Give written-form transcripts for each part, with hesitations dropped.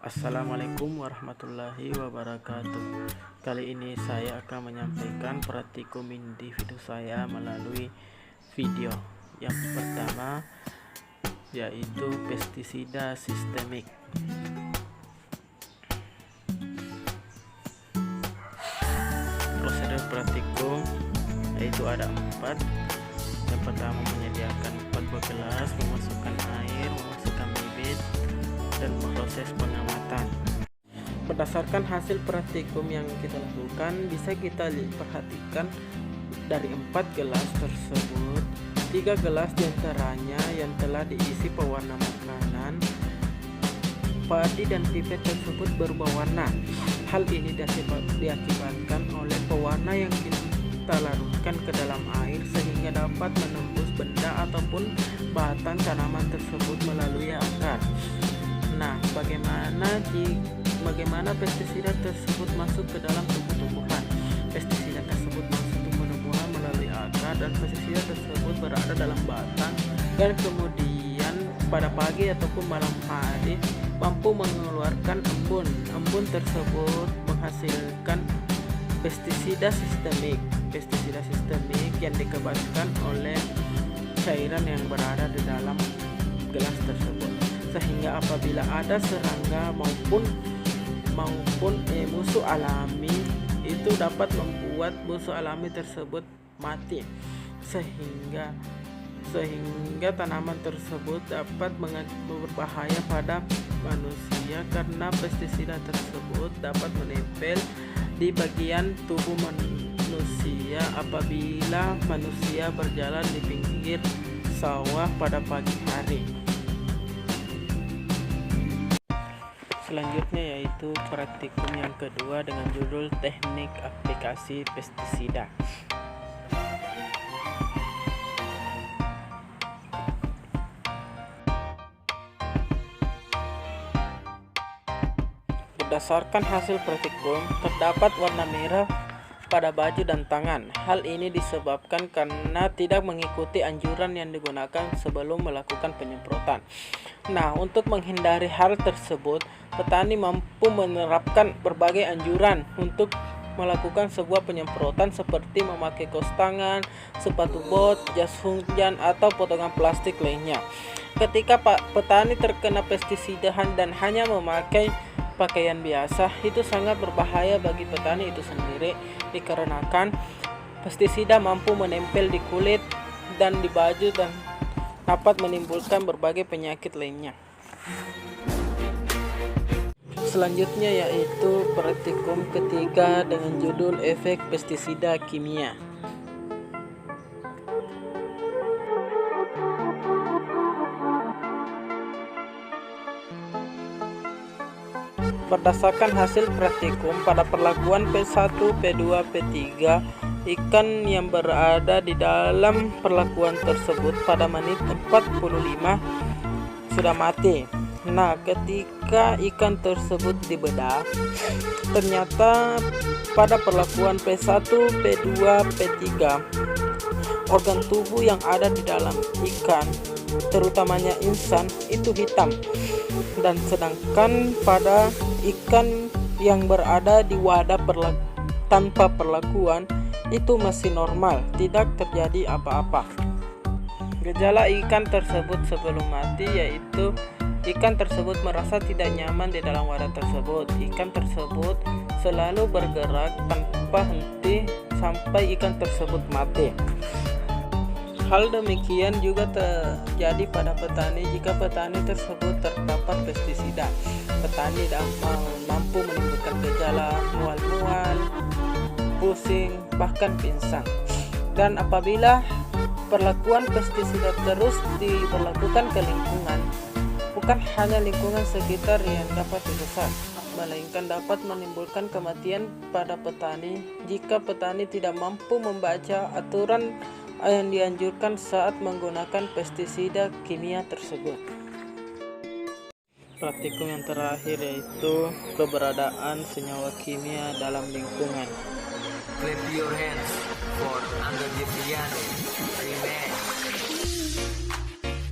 Assalamualaikum warahmatullahi wabarakatuh. Kali ini saya akan menyampaikan praktikum individu saya melalui video. Yang pertama yaitu pestisida sistemik. Prosedur praktikum yaitu ada 4. Yang pertama menyediakan 4 buah gelas, memasukkan air, memasukkan bibit, dan proses pengamatan. Berdasarkan hasil praktikum yang kita lakukan, bisa kita perhatikan dari 4 gelas tersebut, 3 gelas diantaranya yang telah diisi pewarna makanan. Padi dan pipet tersebut berubah warna. Hal ini diakibatkan oleh pewarna yang kita larutkan ke dalam air sehingga dapat menembus benda ataupun batang tanaman tersebut melalui akar. Nah, bagaimana pestisida tersebut masuk ke dalam tumbuh-tumbuhan? Pestisida tersebut masuk ke tumbuh-tumbuhan melalui akar, dan pestisida tersebut berada dalam batang dan kemudian pada pagi ataupun malam hari mampu mengeluarkan embun. Embun tersebut menghasilkan pestisida sistemik. Pestisida sistemik yang dikebaskan oleh cairan yang berada di dalam gelas tersebut, sehingga apabila ada serangga maupun musuh alami, itu dapat membuat musuh alami tersebut mati, sehingga tanaman tersebut dapat berbahaya pada manusia karena pestisida tersebut dapat menempel di bagian tubuh manusia apabila manusia berjalan di pinggir sawah pada pagi hari. Selanjutnya yaitu praktikum yang kedua dengan judul teknik aplikasi pestisida. Berdasarkan hasil praktikum, terdapat warna merah pada baju dan tangan. Hal ini disebabkan karena tidak mengikuti anjuran yang digunakan sebelum melakukan penyemprotan. Nah, untuk menghindari hal tersebut, petani mampu menerapkan berbagai anjuran untuk melakukan sebuah penyemprotan seperti memakai kaos tangan, sepatu bot, jas hujan, atau potongan plastik lainnya. Ketika petani terkena pestisida dan hanya memakai pakaian biasa, itu sangat berbahaya bagi petani itu sendiri, dikarenakan pestisida mampu menempel di kulit dan di baju dan dapat menimbulkan berbagai penyakit lainnya. Selanjutnya yaitu praktikum ketiga dengan judul efek pestisida kimia. Berdasarkan hasil praktikum, pada perlakuan P1, P2, P3, ikan yang berada di dalam perlakuan tersebut pada menit 45 sudah mati. Nah, ketika ikan tersebut dibedah, ternyata pada perlakuan P1, P2, P3, organ tubuh yang ada di dalam ikan, terutamanya insan, itu hitam. Dan sedangkan pada ikan yang berada di wadah tanpa perlakuan itu masih normal, tidak terjadi apa-apa. Gejala ikan tersebut sebelum mati yaitu ikan tersebut merasa tidak nyaman di dalam wadah tersebut. Ikan tersebut selalu bergerak tanpa henti sampai ikan tersebut mati. Hal demikian juga terjadi pada petani jika petani tersebut terpapar pestisida. Petani mampu menimbulkan gejala mual-mual, pusing, bahkan pingsan. Dan apabila perlakuan pestisida terus diberlakukan ke lingkungan, bukan hanya lingkungan sekitar yang dapat dirusak, melainkan dapat menimbulkan kematian pada petani jika petani tidak mampu membaca aturan yang dianjurkan saat menggunakan pestisida kimia tersebut. Praktikum yang terakhir yaitu keberadaan senyawa kimia dalam lingkungan. Clap your hands for Angga Deviani. Remix.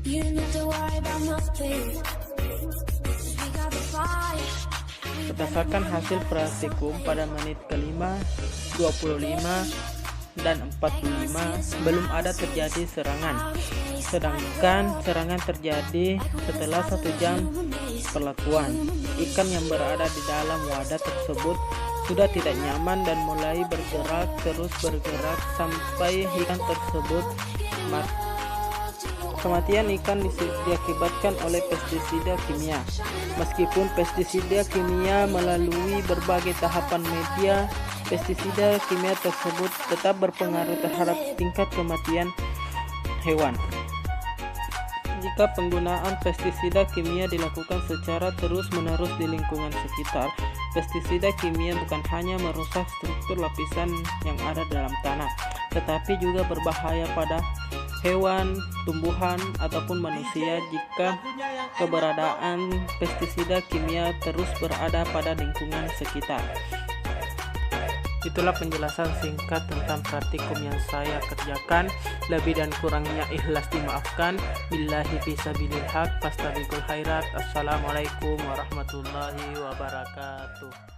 You need to worry about nothing. We got the fire. Berdasarkan hasil praktikum pada menit ke-5, 25, dan 45 belum ada terjadi serangan. Sedangkan serangan terjadi setelah 1 jam perlakuan. Ikan yang berada di dalam wadah tersebut sudah tidak nyaman dan mulai terus bergerak sampai ikan tersebut mati. Kematian ikan diakibatkan oleh pestisida kimia. Meskipun pestisida kimia melalui berbagai tahapan media, pestisida kimia tersebut tetap berpengaruh terhadap tingkat kematian hewan. Jika penggunaan pestisida kimia dilakukan secara terus-menerus di lingkungan sekitar, pestisida kimia bukan hanya merusak struktur lapisan yang ada dalam tanah, tetapi juga berbahaya pada hewan, tumbuhan, ataupun manusia jika keberadaan pestisida kimia terus berada pada lingkungan sekitar. Itulah penjelasan singkat tentang praktikum yang saya kerjakan. Lebih dan kurangnya ikhlas dimaafkan. Billahi fisabilil haq, fastabiqul khairat. Assalamualaikum warahmatullahi wabarakatuh.